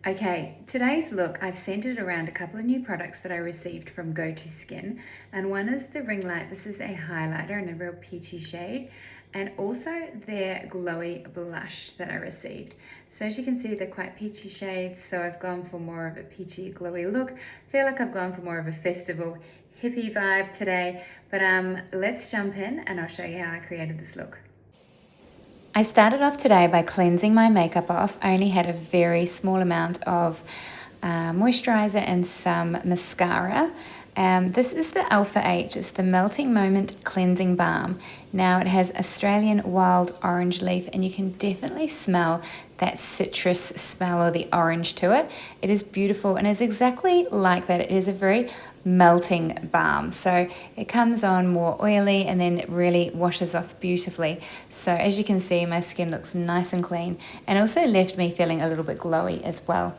Okay, today's look, I've centered around a couple of new products that I received from Go To Skin, and one is the ring light. This is a highlighter in a real peachy shade, and also their glowy blush that I received. So as you can see, they're quite peachy shades, so I've gone for more of a peachy glowy look. I feel like I've gone for more of a festival hippie vibe today, but let's jump in and I'll show you how I created this look. I started off today by cleansing my makeup off. I only had a very small amount of moisturizer and some mascara. This is the Alpha H, it's the Melting Moment Cleansing Balm. Now it has Australian wild orange leaf, and you can definitely smell that citrus smell or the orange to it. It is beautiful and is exactly like that. It is a very melting balm, so it comes on more oily and then it really washes off beautifully. So as you can see, my skin looks nice and clean, and also left me feeling a little bit glowy as well.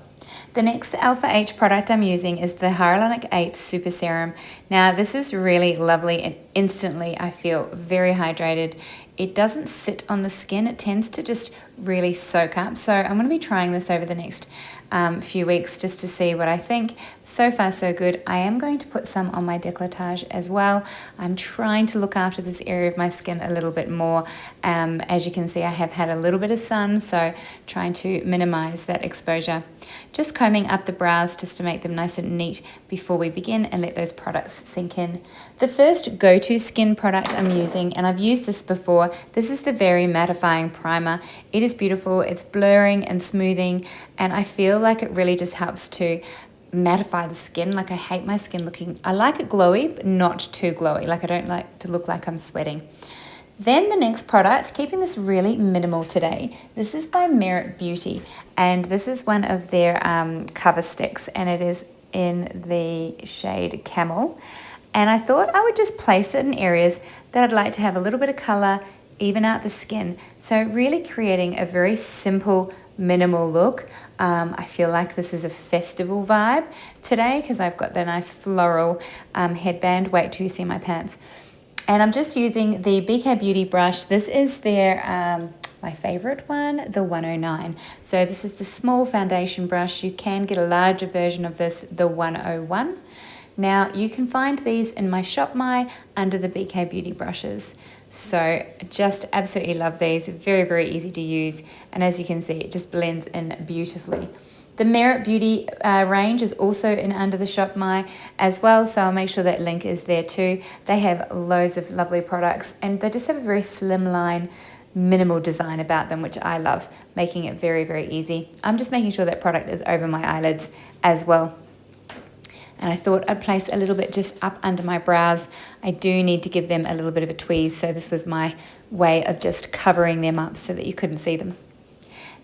The next Alpha H product I'm using is the Hyaluronic 8 Super Serum. Now this is really lovely, and instantly I feel very hydrated. It doesn't sit on the skin, it tends to just really soak up. So I'm going to be trying this over the next few weeks just to see what I think. So far so good. I am going to put some on my décolletage as well. I'm trying to look after this area of my skin a little bit more. As you can see, I have had a little bit of sun, so trying to minimize that exposure. Just combing up the brows just to make them nice and neat before we begin and let those products sink in. The first Go To Skin product I'm using, and I've used this before, this is the Very Mattifying Primer. It is beautiful, it's blurring and smoothing, and I feel like it really just helps to mattify the skin. Like, I hate my skin looking, I like it glowy, but not too glowy. Like, I don't like to look like I'm sweating. Then the next product, keeping this really minimal today, this is by Merit Beauty, and this is one of their cover sticks, and it is in the shade Camel. And I thought I would just place it in areas that I'd like to have a little bit of color, even out the skin. So really creating a very simple, minimal look. I feel like this is a festival vibe today because I've got the nice floral headband. Wait till you see my pants. And I'm just using the BK Beauty brush. This is their my favorite one, the 109. So this is the small foundation brush. You can get a larger version of this, the 101. Now you can find these in my Shop My under the BK Beauty brushes. So just absolutely love these, very, very easy to use. And as you can see, it just blends in beautifully. The Merit Beauty range is also in under the Shop My as well, so I'll make sure that link is there too. They have loads of lovely products, and they just have a very slimline, minimal design about them, which I love, making it very, very easy. I'm just making sure that product is over my eyelids as well. And I thought I'd place a little bit just up under my brows. I do need to give them a little bit of a tweeze, so this was my way of just covering them up so that you couldn't see them.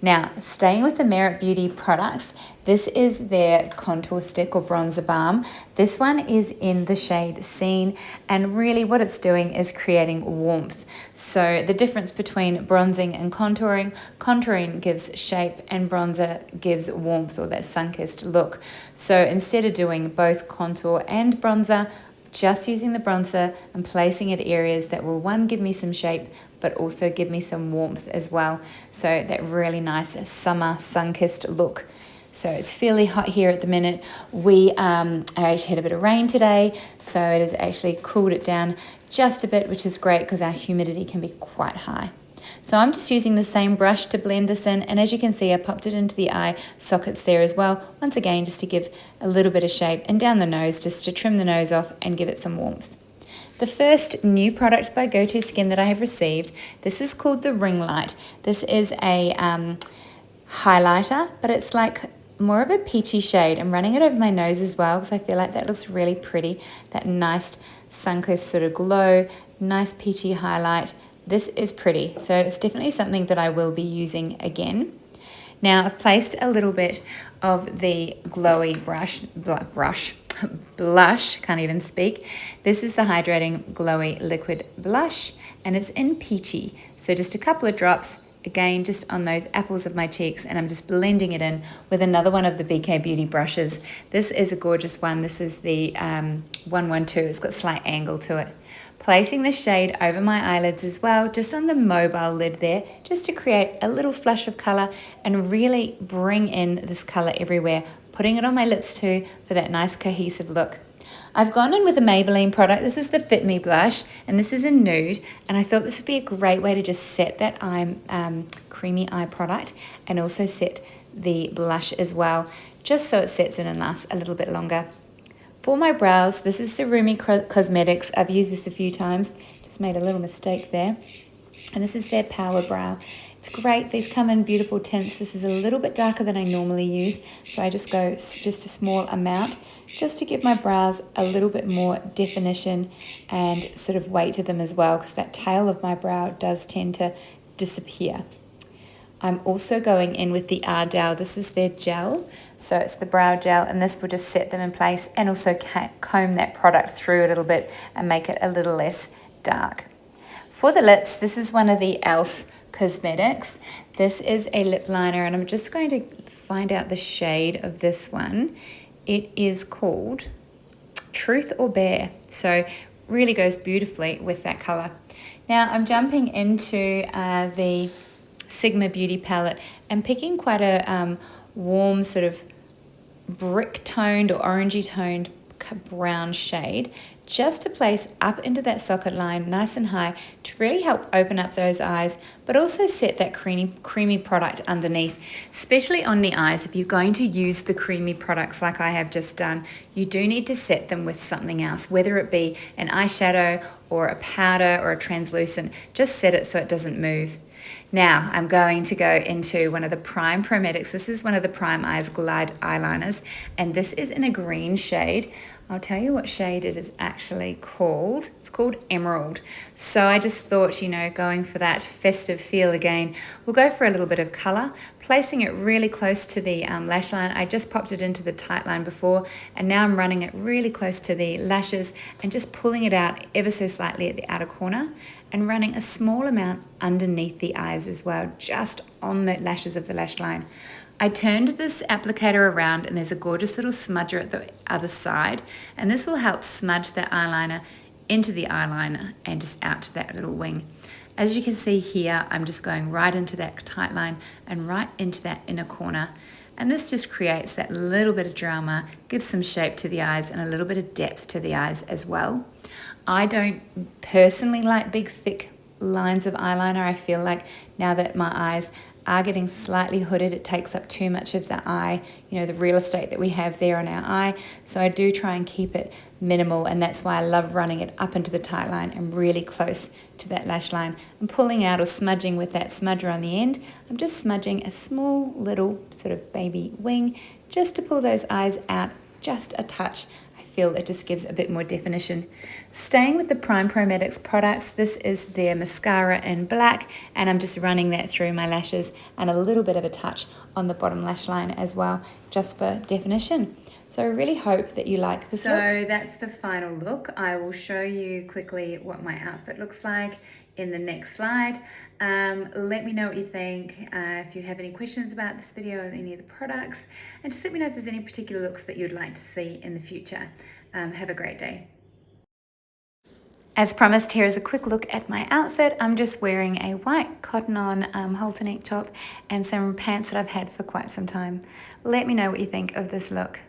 Now, staying with the Merit Beauty products, this is their contour stick or bronzer balm. This one is in the shade Seine, and really what it's doing is creating warmth. So the difference between bronzing and contouring, contouring gives shape and bronzer gives warmth, or that sun-kissed look. So instead of doing both contour and bronzer, just using the bronzer and placing it areas that will, one, give me some shape, but also give me some warmth as well. So that really nice summer sun-kissed look. So it's fairly hot here at the minute. I actually had a bit of rain today, so it has actually cooled it down just a bit, which is great because our humidity can be quite high. So I'm just using the same brush to blend this in, and as you can see, I popped it into the eye sockets there as well, once again just to give a little bit of shape, and down the nose just to trim the nose off and give it some warmth. The first new product by Go To Skin that I have received, this is called the Ring Light. This is a highlighter, but it's like more of a peachy shade. I'm running it over my nose as well because I feel like that looks really pretty, that nice sun-kissed sort of glow, nice peachy highlight. This is pretty, so it's definitely something that I will be using again. Now I've placed a little bit of the glowy blush, can't even speak. This is the Hydrating Glowy Liquid Blush, and it's in Peachy. So just a couple of drops again just on those apples of my cheeks, and I'm just blending it in with another one of the BK Beauty brushes. This is a gorgeous one. This is the 112. It's got a slight angle to it. Placing the shade over my eyelids as well, just on the mobile lid there, just to create a little flush of color and really bring in this color everywhere. Putting it on my lips too for that nice cohesive look. I've gone in with a Maybelline product. This is the Fit Me blush, and this is in nude, and I thought this would be a great way to just set that creamy eye product and also set the blush as well, just so it sets in and lasts a little bit longer. For my brows, this is the Rumi Cosmetics. I've used this a few times, just made a little mistake there. And this is their Power Brow. It's great. These come in beautiful tints. This is a little bit darker than I normally use, so I just go just a small amount, just to give my brows a little bit more definition and sort of weight to them as well, because that tail of my brow does tend to disappear. I'm also going in with the Ardell. This is their gel. So it's the brow gel, and this will just set them in place and also comb that product through a little bit and make it a little less dark. For the lips, this is one of the e.l.f. Cosmetics. This is a lip liner, and I'm just going to find out the shade of this one. It is called Truth or Bear. So really goes beautifully with that color. Now I'm jumping into the Sigma Beauty palette and picking quite a warm sort of brick toned or orangey toned brown shade, just to place up into that socket line nice and high to really help open up those eyes, but also set that creamy product underneath, especially on the eyes. If you're going to use the creamy products like I have just done, you do need to set them with something else, whether it be an eyeshadow or a powder or a translucent. Just set it so it doesn't move. Now I'm going to go into one of the Prime Prometics. This is one of the Prime Eyes Glide eyeliners, and this is in a green shade. I'll tell you what shade it is actually called. It's called Emerald. So I just thought, you know, going for that festive feel again, we'll go for a little bit of color, placing it really close to the lash line. I just popped it into the tight line before, and now I'm running it really close to the lashes and just pulling it out ever so slightly at the outer corner and running a small amount underneath the eyes as well, just on the lashes of the lash line. I turned this applicator around, and there's a gorgeous little smudger at the other side, and this will help smudge that eyeliner into the eyeliner and just out to that little wing. As you can see here, I'm just going right into that tight line and right into that inner corner, and this just creates that little bit of drama, gives some shape to the eyes and a little bit of depth to the eyes as well. I don't personally like big thick lines of eyeliner. I feel like now that my eyes are getting slightly hooded, it takes up too much of the eye, you know, the real estate that we have there on our eye. So I do try and keep it minimal, and that's why I love running it up into the tight line and really close to that lash line. I'm pulling out or smudging with that smudger on the end. I'm just smudging a small little sort of baby wing just to pull those eyes out just a touch. Feel it just gives a bit more definition. Staying with the Prime Prometics products, this is their mascara in black, and I'm just running that through my lashes and a little bit of a touch on the bottom lash line as well, just for definition. So I really hope that you like this look. So that's the final look. I will show you quickly what my outfit looks like in the next slide. Let me know what you think, if you have any questions about this video or any of the products, and just let me know if there's any particular looks that you'd like to see in the future. Have a great day. As promised, here is a quick look at my outfit. I'm just wearing a white cotton-on halter neck top and some pants that I've had for quite some time. Let me know what you think of this look.